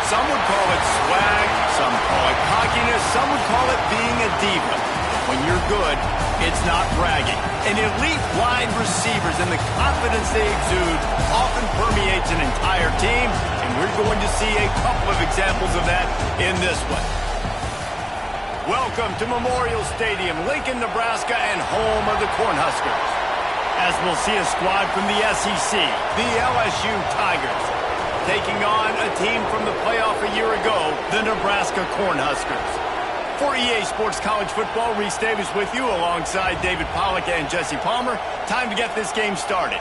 Some would call it swag, some call it cockiness, some would call it being a diva. When you're good, it's not bragging. And elite wide receivers and the confidence they exude often permeates an entire team, and we're going to see a couple of examples of that in this one. Welcome to Memorial Stadium, Lincoln, Nebraska, and home of the Cornhuskers. As we'll see a squad from the SEC, the LSU Tigers, taking on a team from the playoff a year ago, the Nebraska Cornhuskers. For EA Sports College Football, Reese Davis with you alongside David Pollack and Jesse Palmer. Time to get this game started.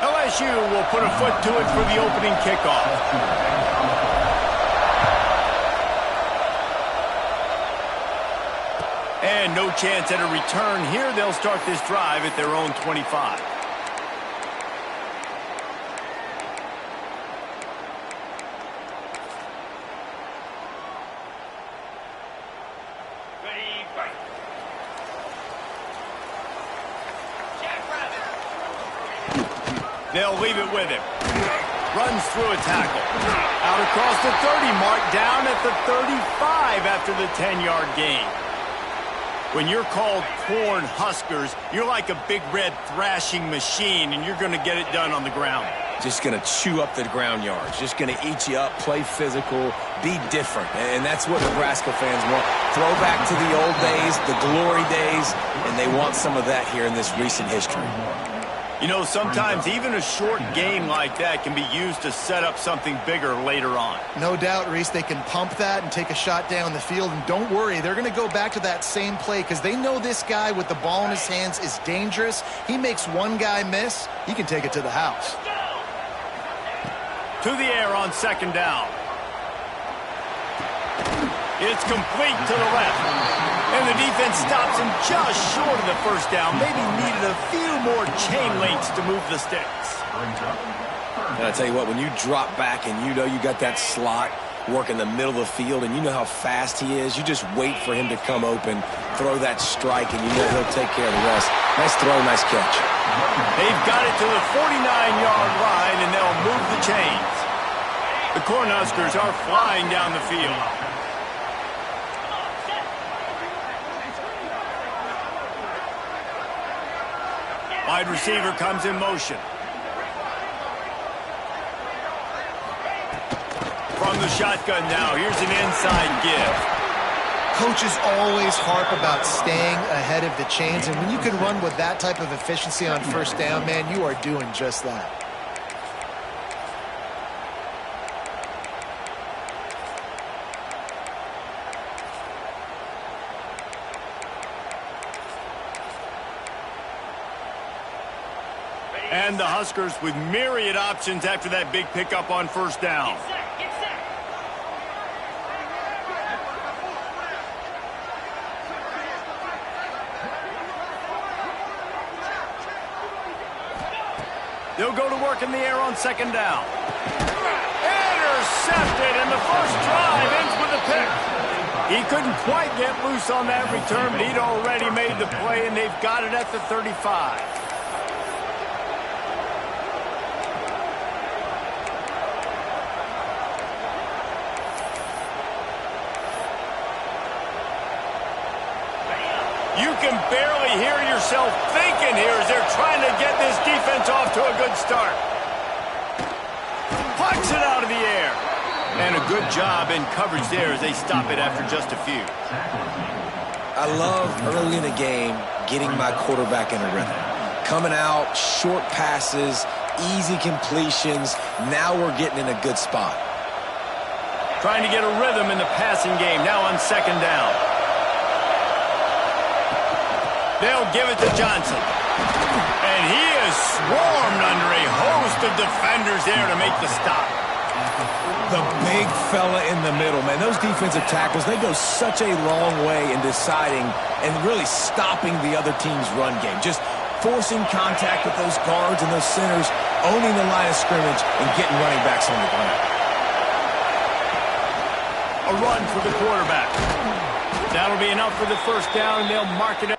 LSU will put a foot to it for the opening kickoff. And no chance at a return here. They'll start this drive at their own 25. They'll leave it with him. Runs through a tackle. Out across the 30 mark, down at the 35 after the 10-yard gain. When you're called Cornhuskers, you're like a big red thrashing machine, and you're going to get it done on the ground. Just going to chew up the ground yards. Just going to eat you up, play physical, be different. And that's what Nebraska fans want. Throw back to the old days, the glory days, and they want some of that here in this recent history. You know, sometimes even a short game like that can be used to set up something bigger later on. No doubt, Reese, they can pump that and take a shot down the field. And don't worry, they're going to go back to that same play because they know this guy with the ball in his hands is dangerous. He makes one guy miss, he can take it to the house. To the air on second down. It's complete to the left. And the defense stops him just short of the first down. Maybe needed a few more chain links to move the sticks. And I tell you what, when you drop back and you know you got that slot work in the middle of the field and you know how fast he is, you just wait for him to come open, throw that strike, and you know he'll take care of the rest. Nice throw, nice catch. They've got it to the 49-yard line, and they'll move the chains. The Cornhuskers are flying down the field. Wide receiver comes in motion. From the shotgun now, here's an inside give. Coaches always harp about staying ahead of the chains, and when you can run with that type of efficiency on first down, man, you are doing just that. And the Huskers with myriad options after that big pickup on first down. They'll go to work in the air on second down. Intercepted, and the first drive ends with a pick. He couldn't quite get loose on that return, but he'd already made the play, and they've got it at the 35. You can barely hear yourself thinking here as they're trying to get this defense off to a good start. Pucks it out of the air. And a good job in coverage there as they stop it after just a few. I love early in the game getting my quarterback in a rhythm. Coming out, short passes, easy completions. Now we're getting in a good spot. Trying to get a rhythm in the passing game now on second down. They'll give it to Johnson. And he is swarmed under a host of defenders there to make the stop. The big fella in the middle, man. Those defensive tackles, they go such a long way in deciding and really stopping the other team's run game. Just forcing contact with those guards and those centers, owning the line of scrimmage, and getting running backs on the ground. A run for the quarterback. That'll be enough for the first down, and they'll mark it up.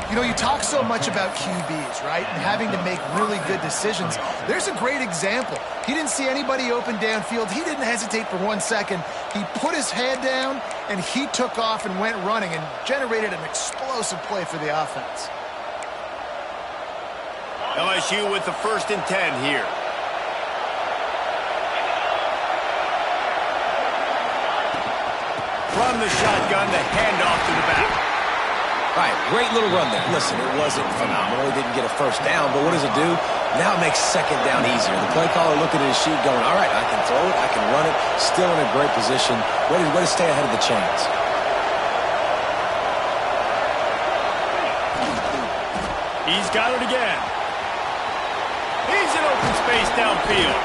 You know, you talk so much about QBs, right? And having to make really good decisions. There's a great example. He didn't see anybody open downfield. He didn't hesitate for 1 second. He put his head down, and he took off and went running and generated an explosive play for the offense. LSU with the 1st and 10 here. From the shotgun, the handoff to the back. All right, great little run there. Listen, it wasn't phenomenal. He didn't get a first down, but what does it do? Now it makes second down easier. The play caller looking at his sheet going, all right, I can throw it, I can run it, still in a great position. Way to stay ahead of the chains. He's got it again. He's in open space downfield.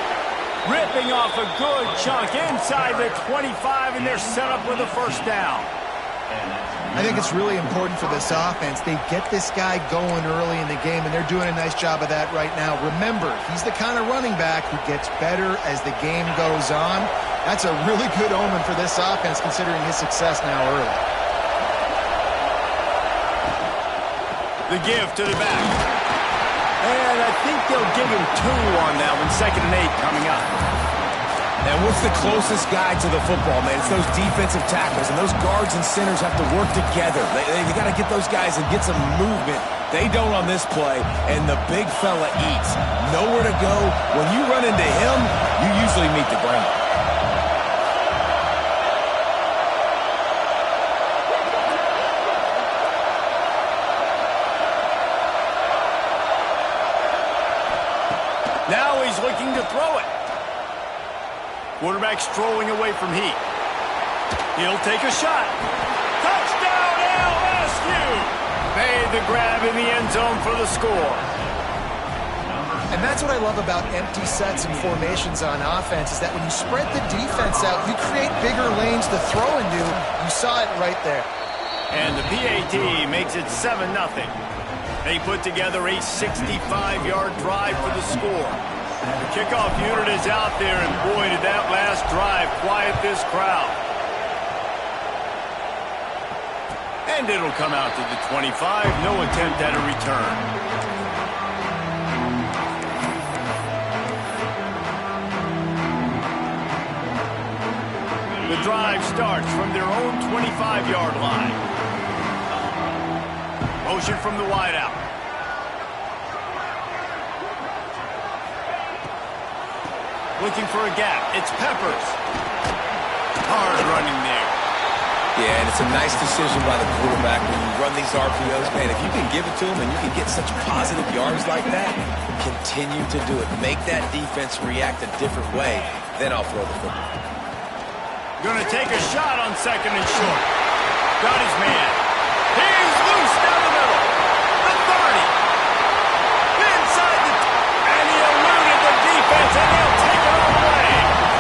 Ripping off a good chunk inside the 25, and they're set up with a first down. I think it's really important for this offense. They get this guy going early in the game, and they're doing a nice job of that right now. Remember, he's the kind of running back who gets better as the game goes on. That's a really good omen for this offense, considering his success now early. The give to the back. And I think they'll give him 2 on that one. 2nd and 8 coming up. And what's the closest guy to the football, man? It's those defensive tackles, and those guards and centers have to work together. They got to get those guys and get some movement. They don't on this play, and the big fella eats. Nowhere to go. When you run into him, you usually meet the ground. Now he's looking to throw it. Quarterback strolling away from heat. He'll take a shot. Touchdown, LSU! Made the grab in the end zone for the score. And that's what I love about empty sets and formations on offense, is that when you spread the defense out, you create bigger lanes to throw into. You saw it right there. And the PAT makes it 7-0. They put together a 65-yard drive for the score. The kickoff unit is out there, and boy, did that last drive quiet this crowd. And it'll come out to the 25. No attempt at a return. The drive starts from their own 25-yard line. Motion from the wideout. Looking for a gap. It's Peppers. Hard running there. Yeah, and it's a nice decision by the quarterback when you run these RPOs. Man, if you can give it to him and you can get such positive yards like that, continue to do it. Make that defense react a different way, then I'll throw the football. Going to take a shot on 2nd and short. Got his man. He's loose down the middle. The 30. Inside the... And he eluded the defense, and he'll take it all the way.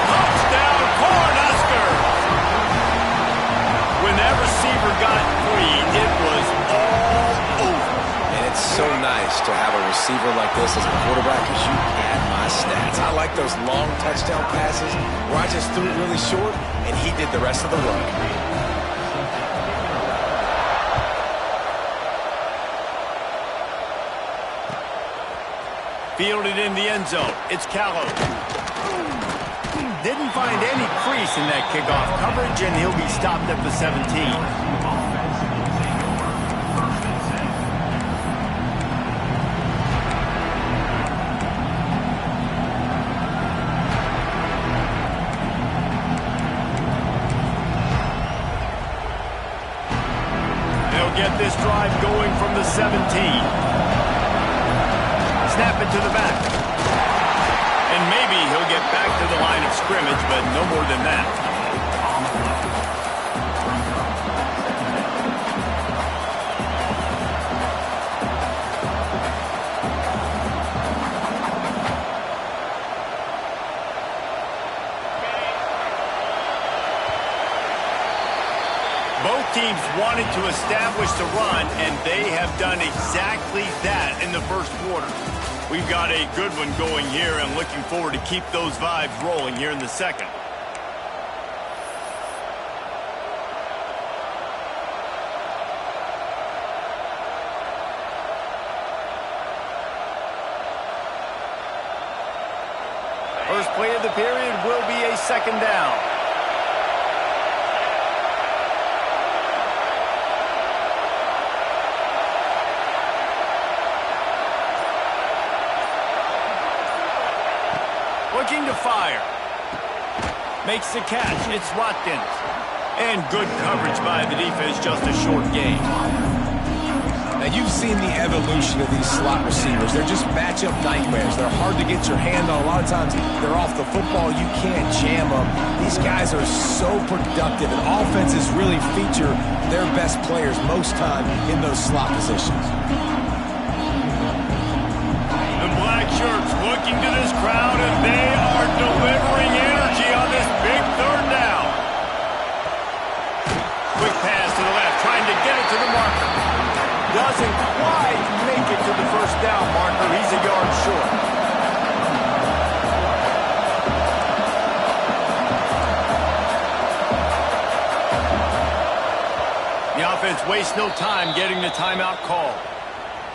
Touchdown, Cornhuskers. When that receiver got free, it was all over. And it's so nice to have a receiver like this as a quarterback, because you add my stats. I like those long touchdown passes where I just threw it really short, and he did the rest of the work. Fielded in the end zone. It's Callow. Didn't find any crease in that kickoff coverage, and he'll be stopped at the 17. They'll get this drive going from the 17. Snap it to the back. And maybe he'll get back to the line of scrimmage, but no more than that. teams wanted to establish the run, and they have done exactly that in the first quarter. We've got a good one going here, and looking forward to keep those vibes rolling here in the second. First play of the period will be a second down. Looking to fire. Makes the catch. It's Watkins. And good coverage by the defense, just a short gain. Now, you've seen the evolution of these slot receivers. They're just matchup nightmares. They're hard to get your hand on. A lot of times, they're off the football. You can't jam them. These guys are so productive, and offenses really feature their best players most time in those slot positions. The black shirts looking to this crowd, and they are delivering energy on this big third down. Quick pass to the left, trying to get it to the marker. Doesn't quite make it to the first down marker. He's a yard short. The offense wastes no time getting the timeout call.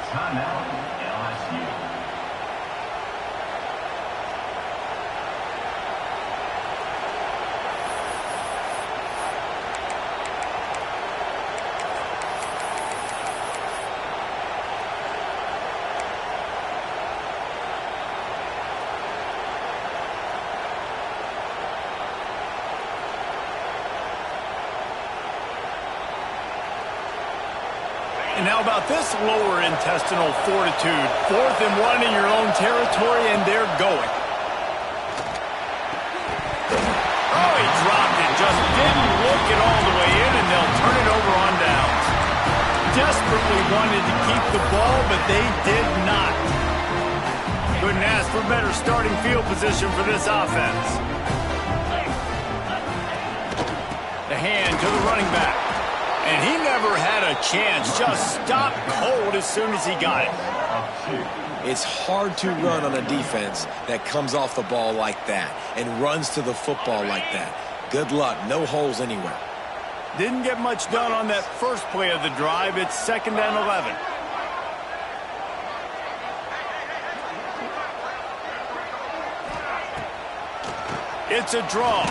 Timeout, LSU. And how about this lower intestinal fortitude? 4th and 1 in your own territory, and they're going. Oh, he dropped it. Just didn't look it all the way in, and they'll turn it over on downs. Desperately wanted to keep the ball, but they did not. Couldn't ask for better starting field position for this offense. The hand to the running back. And he never had a chance, just stopped cold as soon as he got it. It's hard to run on a defense that comes off the ball like that and runs to the football like that. Good luck, no holes anywhere. Didn't get much done on that first play of the drive. It's 2nd and 11. It's a draw.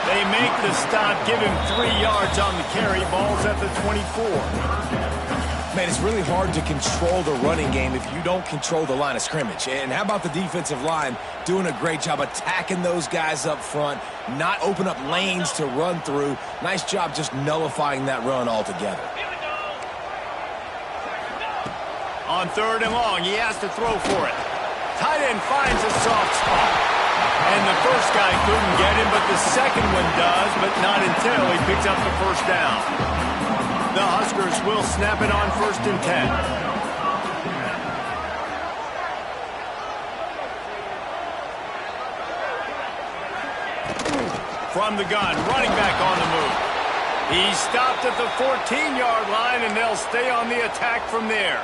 They make the stop, give him 3 yards on the carry. Ball's at the 24. Man, it's really hard to control the running game if you don't control the line of scrimmage. And how about the defensive line doing a great job attacking those guys up front, not open up lanes to run through. Nice job just nullifying that run altogether. On 3rd and long, he has to throw for it. Tight end finds a soft spot. And the first guy couldn't get him, but the second one does, but not until he picks up the first down. The Huskers will snap it on 1st and 10. From the gun, running back on the move. He stopped at the 14-yard line, and they'll stay on the attack from there.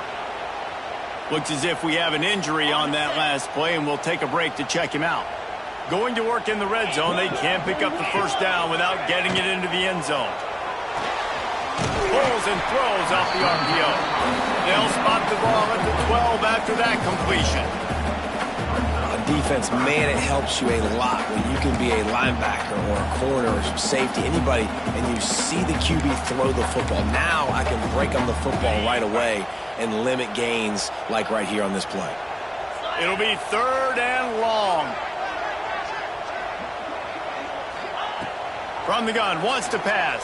Looks as if we have an injury on that last play, and we'll take a break to check him out. Going to work in the red zone, they can't pick up the first down without getting it into the end zone. Pulls and throws off the RPO. They'll spot the ball at the 12 after that completion. On defense, man, it helps you a lot when you can be a linebacker or a corner or safety, anybody, and you see the QB throw the football. Now I can break on the football right away and limit gains like right here on this play. It'll be 3rd and long. From the gun, wants to pass.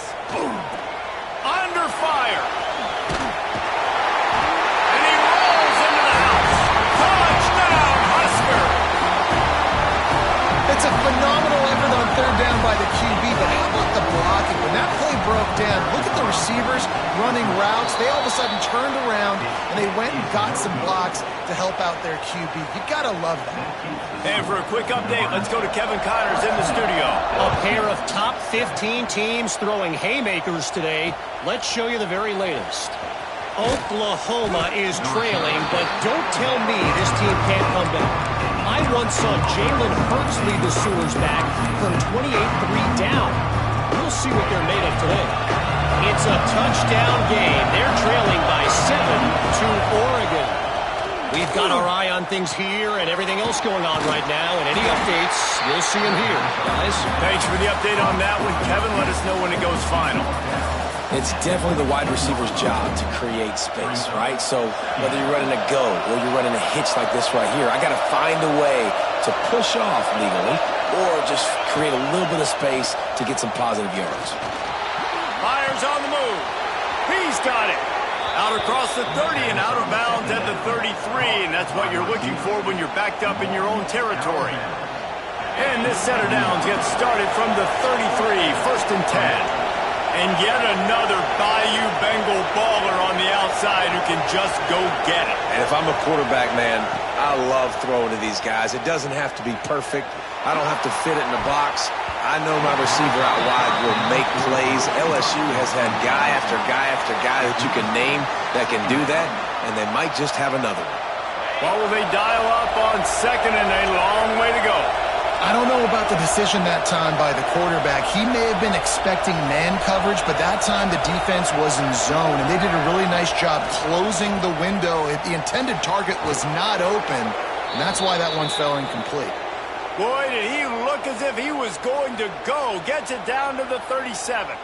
Under fire. And he rolls into the house. Touchdown, Husker! It's a phenomenal effort on 3rd down by the QB, but how about the blocking? When that play broke down, look at the receivers running routes. They all of a sudden turned around, and they went and got some blocks to help out their QB. You got to love that. And for a quick update, let's go to Kevin Connors in the studio. A pair of top 15 teams throwing haymakers today. Let's show you the very latest. Oklahoma is trailing, but don't tell me this team can't come back. I once saw Jalen Hurts lead the Sooners back from 28-3 down. We'll see what they're made of today. It's a touchdown game. They're trailing by 7 to Oregon. We've got our eye on things here and everything else going on right now, and any updates, we'll see them here, guys. Thanks for the update on that one, Kevin. Let us know when it goes final. It's definitely the wide receiver's job to create space, right? So whether you're running a go or you're running a hitch like this right here, I got to find a way to push off legally or just create a little bit of space to get some positive yards. Myers on the move. He's got it. Out across the 30 and out of bounds at the 33, and that's what you're looking for when you're backed up in your own territory. And this set of downs gets started from the 33, 1st and 10. And yet another Bayou Bengal baller on the outside who can just go get it. And if I'm a quarterback, man, I love throwing to these guys. It doesn't have to be perfect. I don't have to fit it in the box. I know my receiver out wide will make plays. LSU has had guy after guy after guy that you can name that can do that, and they might just have another one. Well, will they dial up on 2nd and a long way to go? I don't know about the decision that time by the quarterback. He may have been expecting man coverage, but that time the defense was in zone, and they did a really nice job closing the window. The intended target was not open, and that's why that one fell incomplete. Boy, did he look as if he was going to go. Gets it down to the 37.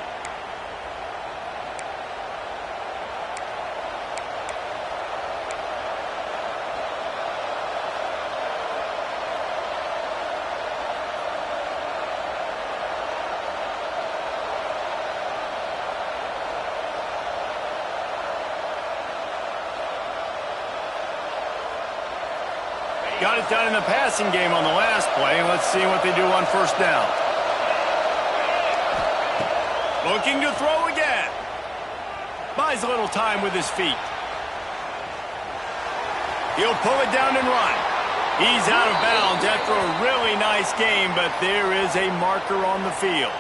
Got it done in the passing game on the last play, and let's see what they do on 1st down. Looking to throw again. Buys a little time with his feet. He'll pull it down and run. He's out of bounds after a really nice game, but there is a marker on the field.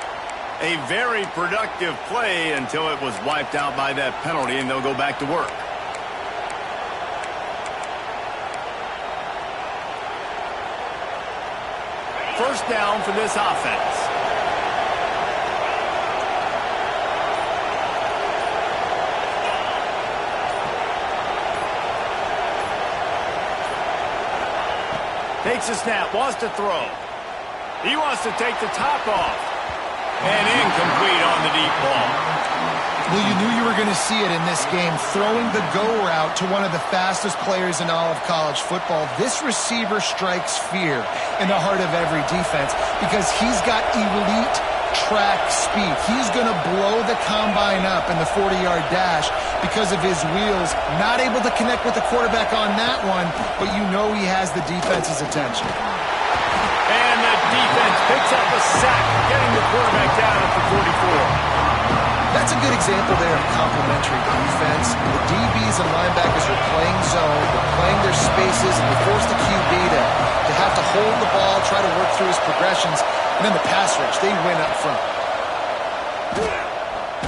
A very productive play until it was wiped out by that penalty, and they'll go back to work. First down for this offense. Takes a snap, wants to throw. He wants to take the top off. And incomplete on the deep ball. Well, you knew you were going to see it in this game, throwing the go route to one of the fastest players in all of college football. This receiver strikes fear in the heart of every defense because he's got elite track speed. He's going to blow the combine up in the 40-yard dash because of his wheels. Not able to connect with the quarterback on that one, but you know he has the defense's attention. And the defense picks up a sack, getting the quarterback down at the 44. That's a good example there of complementary defense. The DBs and linebackers are playing zone, they're playing their spaces, and they force the QB to have to hold the ball, try to work through his progressions, and then the pass rush, they win up front.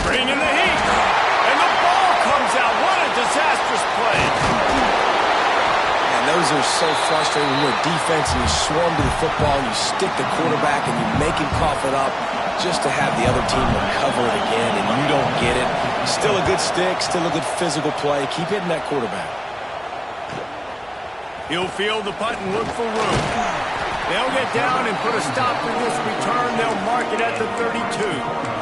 Bring in the heat, and the ball comes out. What a disastrous play. And those are so frustrating when you're a defense and you swarm to the football and you stick the quarterback and you make him cough it up just to have the other team recover it again and you don't get it. Still a good stick, still a good physical play. Keep hitting that quarterback. He'll field the punt and look for room. They'll get down and put a stop to this return. They'll mark it at the 32.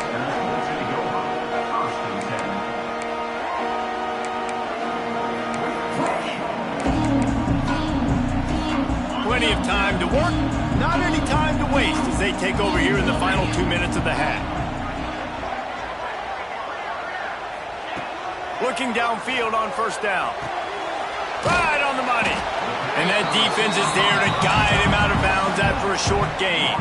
Plenty of time to work, not any time to waste as they take over here in the final 2 minutes of the half. Looking downfield on 1st down. Right on the money. And that defense is there to guide him out of bounds after a short gain.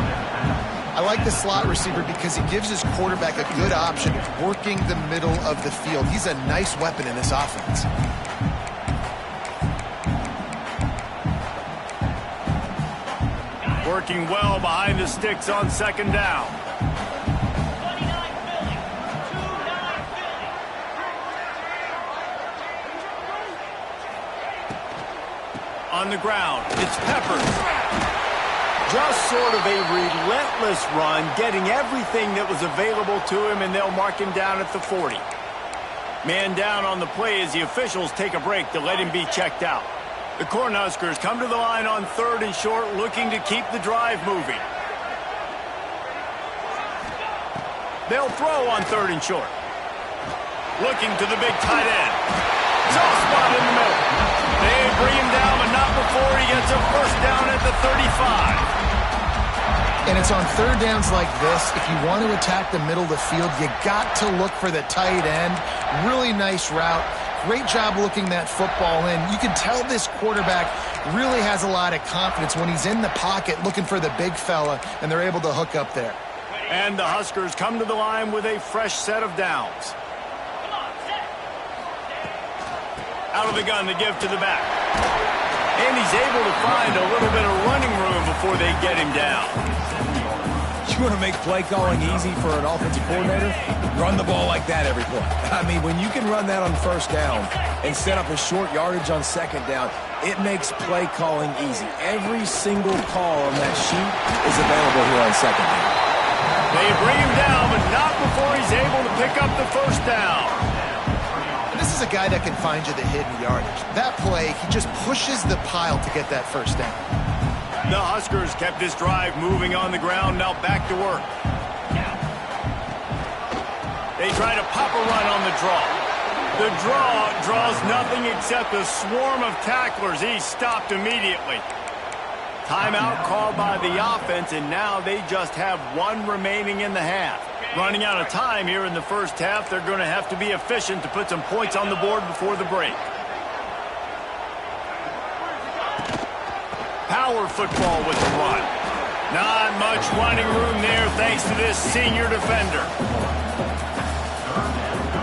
I like the slot receiver because he gives his quarterback a good option working the middle of the field. He's a nice weapon in this offense. Working well behind the sticks on second down. On the ground, it's Peppers. Just sort of a relentless run, getting everything that was available to him, and they'll mark him down at the 40. Man down on the play as the officials take a break to let him be checked out. The Cornhuskers come to the line on 3rd and short, looking to keep the drive moving. They'll throw on 3rd and short. Looking to the big tight end. Soft spot in the middle. They bring him down, but not before he gets a first down at the 35. And it's on 3rd downs like this. If you want to attack the middle of the field, you got to look for the tight end. Really nice route. Great job looking that football in. You can tell this quarterback really has a lot of confidence when he's in the pocket looking for the big fella, and they're able to hook up there. And the Huskers come to the line with a fresh set of downs. Out of the gun to give to the back. And he's able to find a little bit of running room before they get him down. You want to make play calling easy for an offensive coordinator? Run the ball like that every play. I mean, when you can run that on first down and set up a short yardage on second down, it makes play calling easy. Every single call on that sheet is available here on second down. They bring him down, but not before he's able to pick up the first down. This is a guy that can find you the hidden yardage. That play, he just pushes the pile to get that first down. The Huskers kept this drive moving on the ground, now back to work. They try to pop a run on the draw. The draw draws nothing except a swarm of tacklers. He's stopped immediately. Timeout called by the offense, and now they just have one remaining in the half. Running out of time here in the first half, they're going to have to be efficient to put some points on the board before the break. Power football with the run. Not much running room there thanks to this senior defender.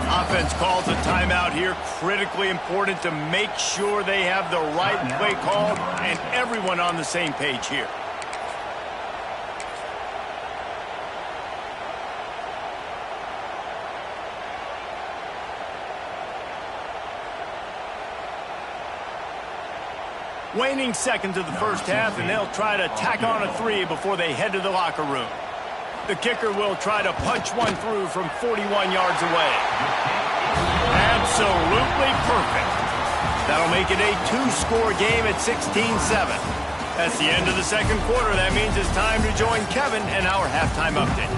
Offense calls a timeout here. Critically important to make sure they have the right play called and everyone on the same page here. Waning seconds of the first half, and they'll try to tack on a 3 before they head to the locker room. The kicker will try to punch one through from 41 yards away. Absolutely perfect. That'll make it a 2-score game at 16-7. That's the end of the second quarter. That means it's time to join Kevin and our halftime update.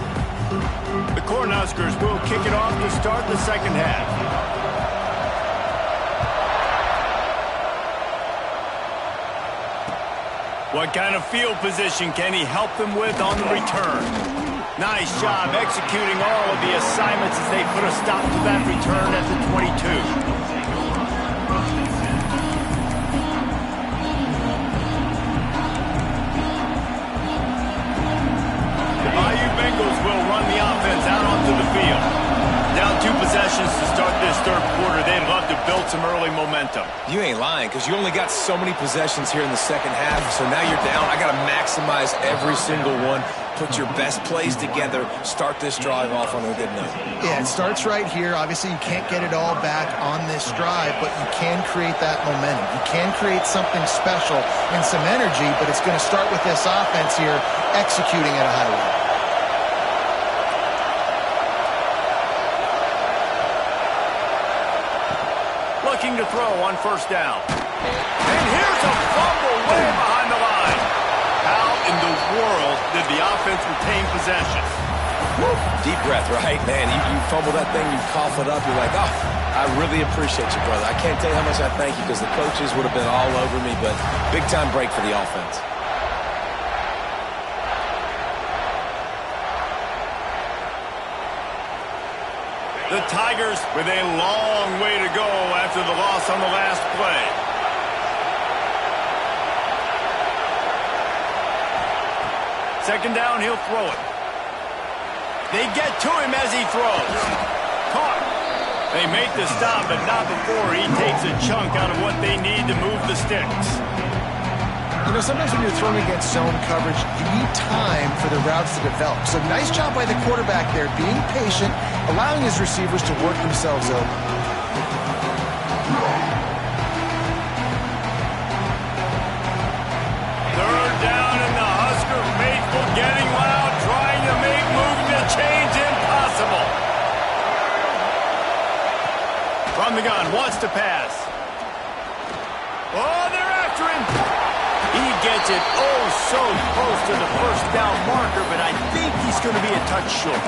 The Cornhuskers will kick it off to start the second half. What kind of field position can he help them with on the return? Nice job executing all of the assignments as they put a stop to that return at the 22. The Bayou Bengals will run the offense out onto the field. Down 2 possessions to start this third quarter. They'd love to build some early momentum. You ain't lying, because you only got so many possessions here in the second half, so now you're down. I got to maximize every single one, put your best plays together, start this drive off on a good note. Yeah, it starts right here. Obviously, you can't get it all back on this drive, but you can create that momentum. You can create something special and some energy, but it's going to start with this offense here executing at a high level. Looking to throw on first down. And here's a fumble way behind the line. How in the world did the offense retain possession? Woo. Deep breath, right? Man, you fumble that thing, you cough it up, you're like, oh, I really appreciate you, brother. I can't tell you how much I thank you, because the coaches would have been all over me, but big-time break for the offense. The Tigers with a long way to go after the loss on the last play. Second down, he'll throw it. They get to him as he throws. Caught. They make the stop, but not before he takes a chunk out of what they need to move the sticks. You know, sometimes when you're throwing against zone coverage, you need time for the routes to develop. So nice job by the quarterback there, being patient, allowing his receivers to work themselves open. Third down and the Husker faithful getting loud, trying to make moving the chains impossible. From the gun, wants to pass. Oh, they're after him. He gets it oh so close to the first down marker, but I think he's going to be a touch short.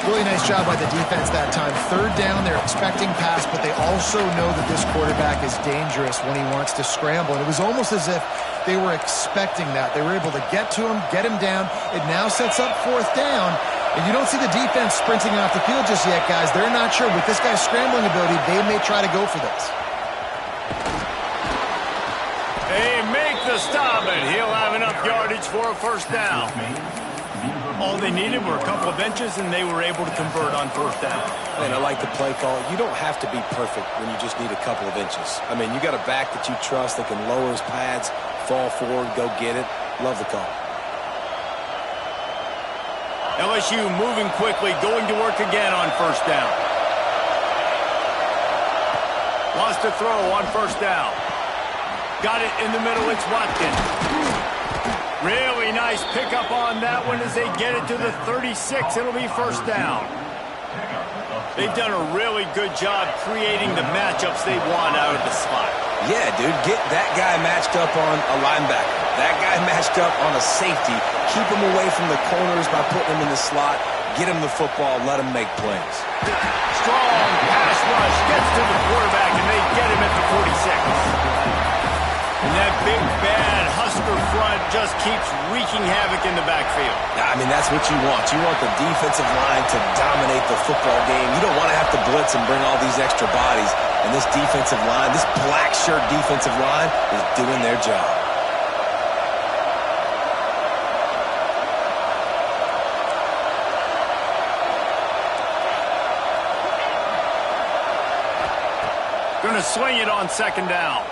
Really nice job by the defense that time. Third down, they're expecting pass, but they also know that this quarterback is dangerous when he wants to scramble. And it was almost as if they were expecting that. They were able to get to him, get him down. It now sets up fourth down. And you don't see the defense sprinting off the field just yet, guys. They're not sure. With this guy's scrambling ability, they may try to go for this. They make the stop, and he'll have enough yardage for a first down. All they needed were a couple of inches, and they were able to convert on fourth down. And I like the play call. You don't have to be perfect when you just need a couple of inches. I mean, you got a back that you trust that can lower his pads, fall forward, go get it. Love the call. LSU moving quickly, going to work again on first down. Wants to throw on first down. Got it in the middle, it's Watkins. Really nice pickup on that one as they get it to the 36. It'll be first down. They've done a really good job creating the matchups they want out of the slot. Yeah, dude, get that guy matched up on a linebacker. That guy matched up on a safety. Keep him away from the corners by putting him in the slot. Get him the football. Let him make plays. Strong pass rush gets to the quarterback, and they get him at the 46. And that big, bad Husker front just keeps wreaking havoc in the backfield. I mean, that's what you want. You want the defensive line to dominate the football game. You don't want to have to blitz and bring all these extra bodies. And this defensive line, this black shirt defensive line, is doing their job. Going to swing it on second down.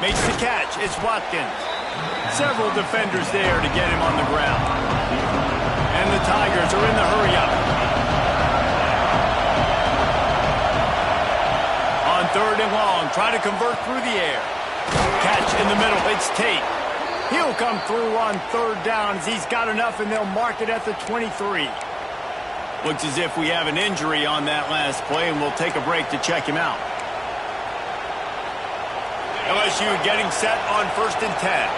Makes the catch. It's Watkins. Several defenders there to get him on the ground. And the Tigers are in the hurry-up. On third and long, try to convert through the air. Catch in the middle. It's Tate. He'll come through on third down as he's got enough, and they'll mark it at the 23. Looks as if we have an injury on that last play, and we'll take a break to check him out. LSU getting set on first and 10.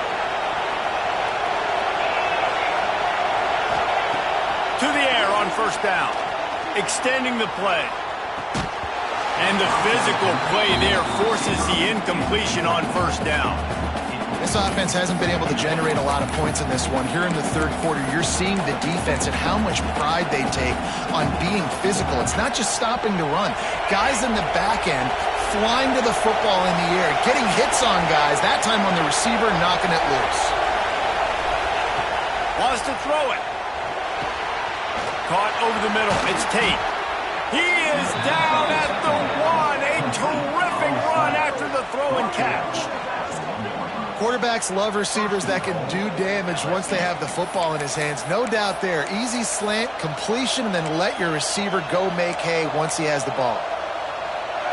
To the air on first down. Extending the play. And the physical play there forces the incompletion on first down. This offense hasn't been able to generate a lot of points in this one. Here in the third quarter, you're seeing the defense and how much pride they take on being physical. It's not just stopping the run. Guys in the back end flying to the football in the air, getting hits on guys, that time on the receiver, knocking it loose. Wants to throw it. Caught over the middle. It's Tate. He is down at the 1. A terrific run after the throw and catch. Quarterbacks love receivers that can do damage once they have the football in his hands. No doubt there. Easy slant, completion, and then let your receiver go make hay once he has the ball.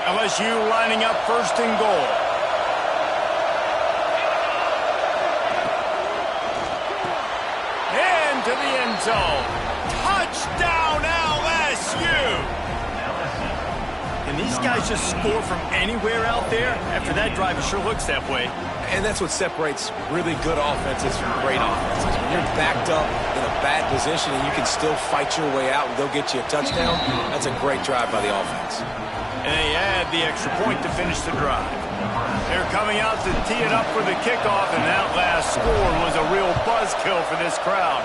LSU lining up first and goal. Into the end zone. Touchdown LSU! Can these guys just score from anywhere out there? After that drive, it sure looks that way. And that's what separates really good offenses from great offenses. When you're backed up in a bad position and you can still fight your way out and go get you a touchdown, that's a great drive by the offense. And they add the extra point to finish the drive. They're coming out to tee it up for the kickoff, and that last score was a real buzzkill for this crowd.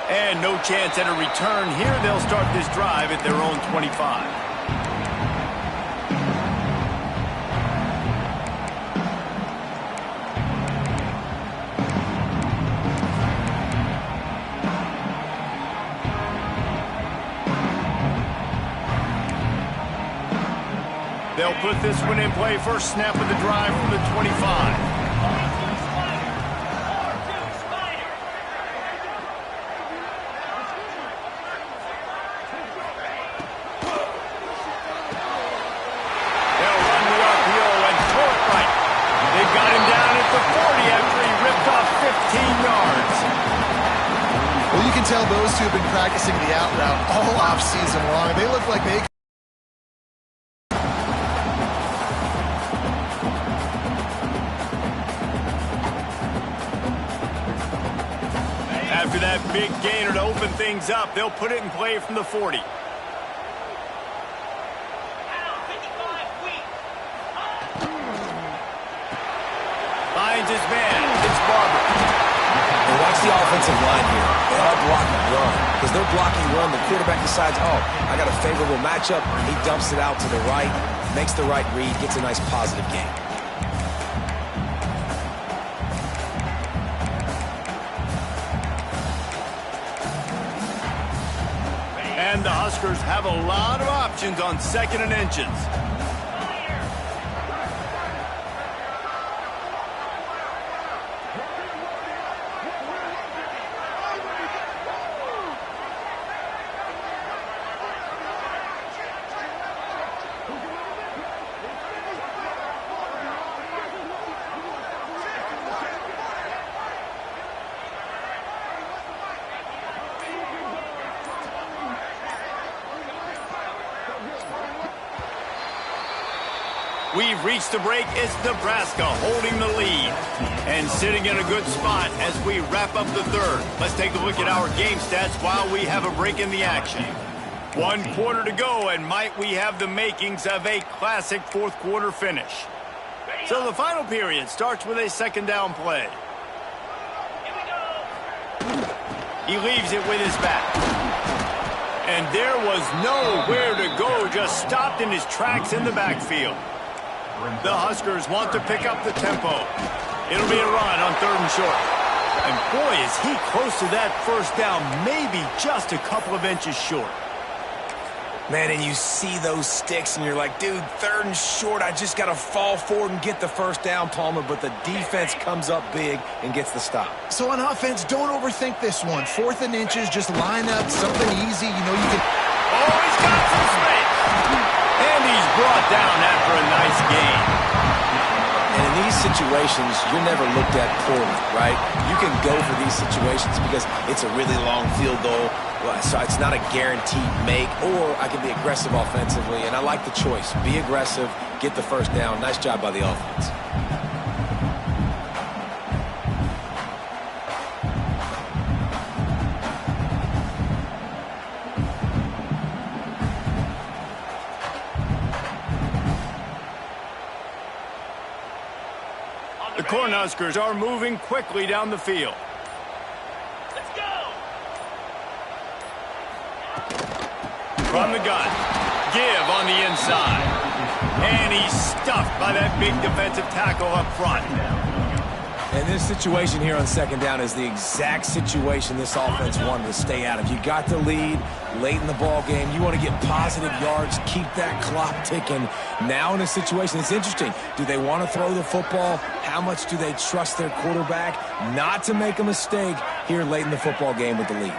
And no chance at a return here. They'll start this drive at their own 25. They'll put this one in play. First snap of the drive from the 25. Got him down at the 40 after he ripped off 15 yards. Well, you can tell those two have been practicing the out route all off-season long. They look like they... After that big gainer to open things up, they'll put it in play from the 40. Finds his man. It's Barber. And watch the offensive line here. They are blocking run. Because they're blocking run, the quarterback decides, oh, I got a favorable matchup. He dumps it out to the right, makes the right read, gets a nice positive gain. And the Huskers have a lot of options on 2nd and inches. We've reached the break. It's Nebraska holding the lead and sitting in a good spot as we wrap up the third. Let's take a look at our game stats while we have a break in the action. 1 quarter to go, and might we have the makings of a classic fourth quarter finish. So the final period starts with a 2nd down play. He leaves it with his back. And there was nowhere to go, just stopped in his tracks in the backfield. The Huskers want to pick up the tempo. It'll be a run on 3rd and short. And boy, is he close to that first down, maybe just a couple of inches short. Man, and you see those sticks, and you're like, dude, 3rd and short, I just got to fall forward and get the first down, Palmer, but the defense comes up big and gets the stop. So on offense, don't overthink this one. 4th and inches, just line up something easy. You know, you can... Oh, he's got some space. And he's brought down after a nice gain. And in these situations, you're never looked at poorly, right? You can go for these situations because it's a really long field goal, so it's not a guaranteed make, or I can be aggressive offensively, and I like the choice. Be aggressive, get the first down. Nice job by the offense. The Cornhuskers are moving quickly down the field. Let's go! From the gun. Give on the inside. And he's stuffed by that big defensive tackle up front. And this situation here on 2nd down is the exact situation this offense wanted to stay out of. You got the lead late in the ball game. You want to get positive yards, keep that clock ticking. Now in a situation, it's interesting. Do they want to throw the football? How much do they trust their quarterback not to make a mistake here late in the football game with the lead?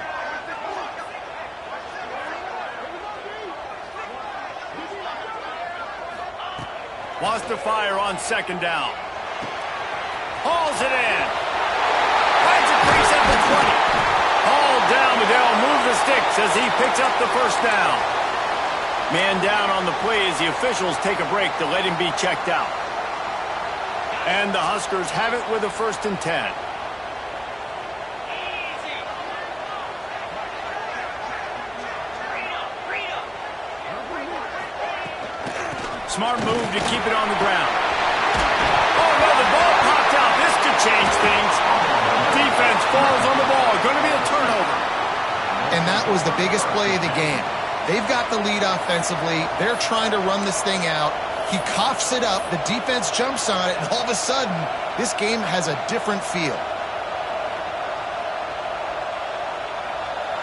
Wants to fire on 2nd down. Hauls it in. Finds a crease at the 20. Hauled down, but they'll move the sticks as he picks up the first down. Man down on the play as the officials take a break to let him be checked out. And the Huskers have it with a 1st and 10. Smart move to keep it on the ground. Oh, no, the ball popped out. This could change things. Defense falls on the ball. Going to be a turnover. And that was the biggest play of the game. They've got the lead offensively. They're trying to run this thing out. He coughs it up. The defense jumps on it, and all of a sudden, this game has a different feel.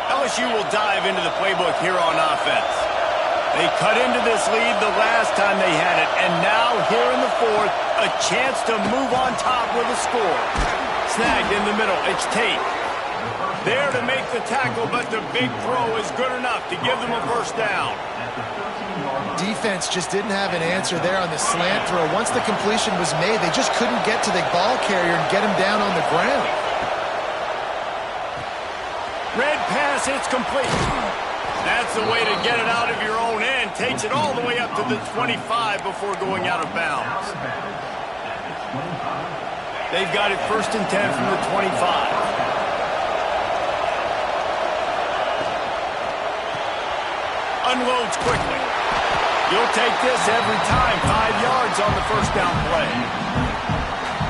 LSU will dive into the playbook here on offense. They cut into this lead the last time they had it, and now here in the fourth, a chance to move on top with a score. Snagged in the middle, it's Tate. There to make the tackle, but the big throw is good enough to give them a first down. Defense just didn't have an answer there on the slant throw. Once the completion was made, they just couldn't get to the ball carrier and get him down on the ground. Red pass, it's complete. That's the way to get it out of your own end. Takes it all the way up to the 25 before going out of bounds. They've got it 1st and 10 from the 25. Unloads quickly. You'll take this every time. 5 yards on the first down play.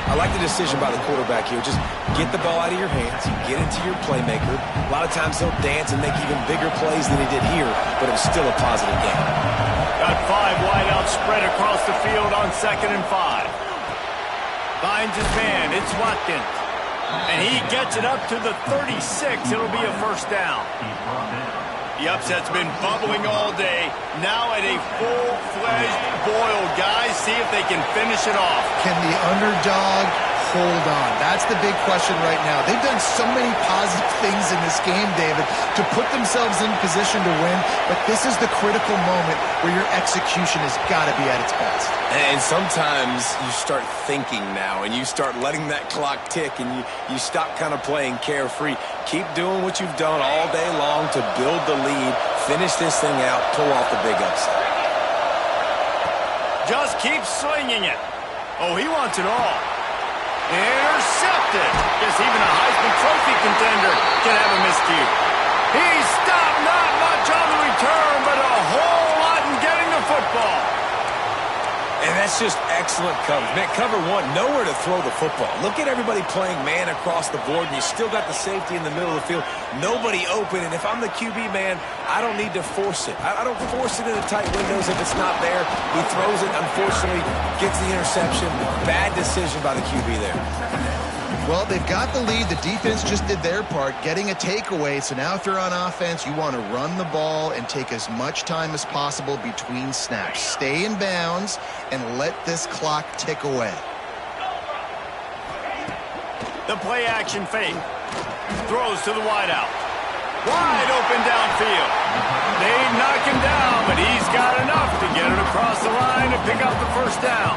I like the decision by the quarterback here. Just get the ball out of your hands, get into your playmaker. A lot of times he'll dance and make even bigger plays than he did here, but it was still a positive game. Got 5 wide out spread across the field on 2nd and 5. Finds his man. It's Watkins. And he gets it up to the 36. It'll be a first down. The upset's been bubbling all day. Now at a full-fledged boil. Guys, see if they can finish it off. Can the underdog hold on? That's the big question right now. They've done so many positive things in this game, David, to put themselves in position to win, but this is the critical moment where your execution has got to be at its best. And sometimes you start thinking now, and you start letting that clock tick, and you stop kind of playing carefree. Keep doing what you've done all day long to build the lead, finish this thing out, pull off the big upset. Just keep slinging it. Oh, he wants it all. Intercepted. Guess even a Heisman Trophy contender can have a miscue. He stopped, not much on the return, but a whole lot in getting the football. And that's just excellent coverage. Man, cover one, nowhere to throw the football. Look at everybody playing man across the board, and you still got the safety in the middle of the field. Nobody open, and if I'm the QB, man, I don't need to force it. I don't force it into tight windows if it's not there. He throws it, unfortunately, gets the interception. Bad decision by the QB there. Well, they've got the lead. The defense just did their part, getting a takeaway. So now if you're on offense, you want to run the ball and take as much time as possible between snaps. Stay in bounds and let this clock tick away. The play action fake. Throws to the wideout. Wide open downfield. They knock him down, but he's got enough to get it across the line and pick up the first down.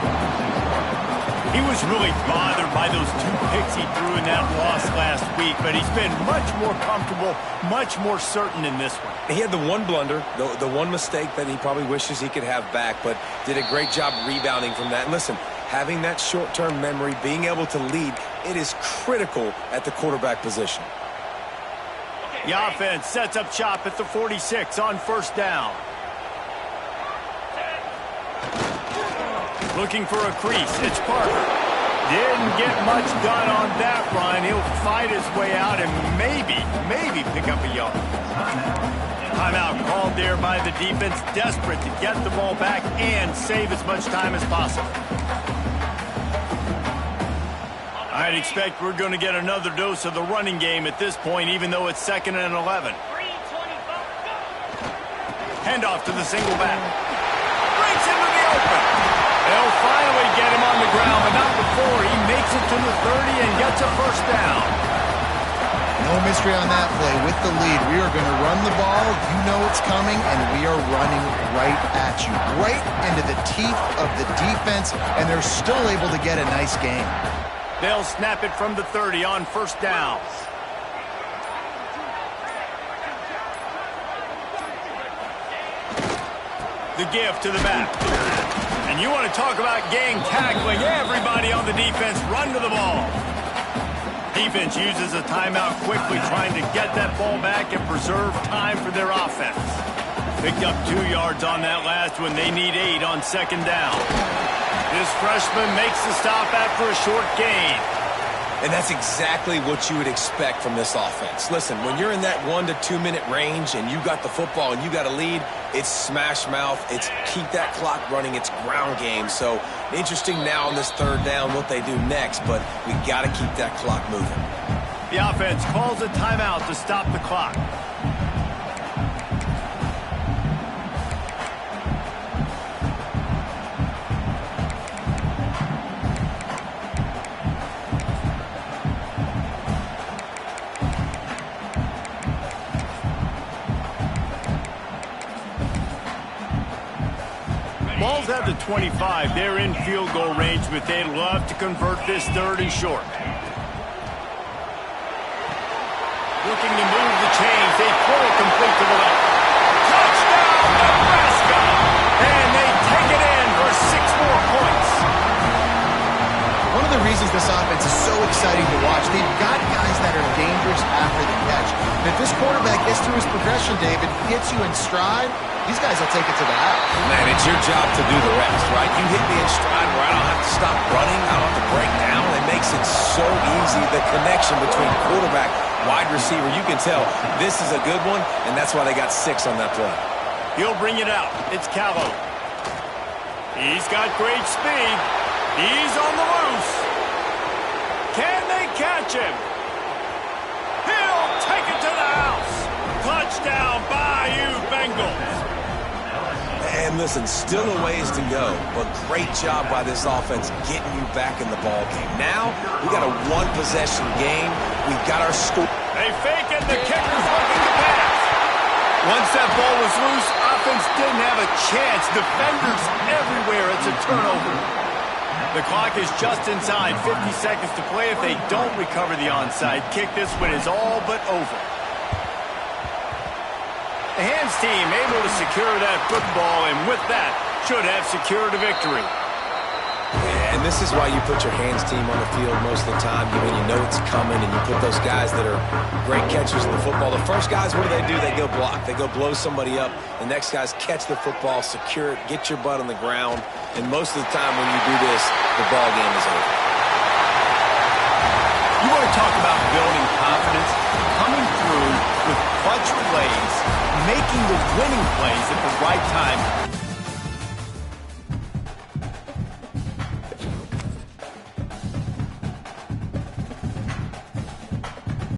He was really bothered by those 2 picks he threw in that loss last week, but he's been much more comfortable, much more certain in this one. He had the one blunder, the one mistake that he probably wishes he could have back, but did a great job rebounding from that. And listen, having that short-term memory, being able to lead, it is critical at the quarterback position. The offense sets up shop at the 46 on first down. Looking for a crease. It's Parker. Didn't get much done on that run. He'll fight his way out and maybe pick up a yard. Timeout called there by the defense, desperate to get the ball back and save as much time as possible. I'd expect we're going to get another dose of the running game at this point, even though it's 2nd and 11. Handoff to the single back. Breaks into the open. They'll finally get him on the ground, but not before he makes it to the 30 and gets a first down. No mystery on that play. With the lead, we are going to run the ball. You know it's coming, and we are running right at you, right into the teeth of the defense, and they're still able to get a nice game. They'll snap it from the 30 on first down. The give to the back. And you want to talk about gang tackling. Everybody on the defense run to the ball. Defense uses a timeout quickly, trying to get that ball back and preserve time for their offense. Picked up 2 yards on that last one. They need 8 on second down. This freshman makes the stop after a short gain. And that's exactly what you would expect from this offense. Listen, when you're in that 1 to 2 minute range and you got the football and you got a lead, it's smash mouth, it's keep that clock running, it's ground game. So interesting now on this third down what they do next, but we got to keep that clock moving. The offense calls a timeout to stop the clock. Ball's at the 25. They're in field goal range, but they'd love to convert this third and short. Looking to move the chains. They pull it complete to the left. Touchdown, Nebraska! And they take it in for 6 more points. One of the reasons this offense is so exciting to watch, they've got guys that are dangerous after the catch. And if this quarterback gets through his progression, David, gets you in stride, these guys will take it to the house. Man, it's your job to do the rest, right? You hit me in stride where I don't have to stop running, I don't have to break down. It makes it so easy, the connection between quarterback, wide receiver. You can tell this is a good one, and that's why they got 6 on that play. He'll bring it out. It's Callow. He's got great speed. He's on the loose. Can they catch him? He'll take it to the house. Touchdown, Bayou Bengals. And listen, still a ways to go, but great job by this offense getting you back in the ball game. Now, we got a 1-possession game. We've got our score. They fake it. The kicker's looking to pass. Once that ball was loose, offense didn't have a chance. Defenders everywhere. It's a turnover. The clock is just inside. 50 seconds to play. If they don't recover the onside kick, this one is all but over. The hands team able to secure that football, and with that, should have secured a victory. And this is why you put your hands team on the field most of the time. You know it's coming, and you put those guys that are great catchers in the football. The first guys, what do? They go block. They go blow somebody up. The next guys catch the football, secure it, get your butt on the ground. And most of the time when you do this, the ball game is over. You want to talk about building confidence? Coming through with clutch plays, making the winning plays at the right time.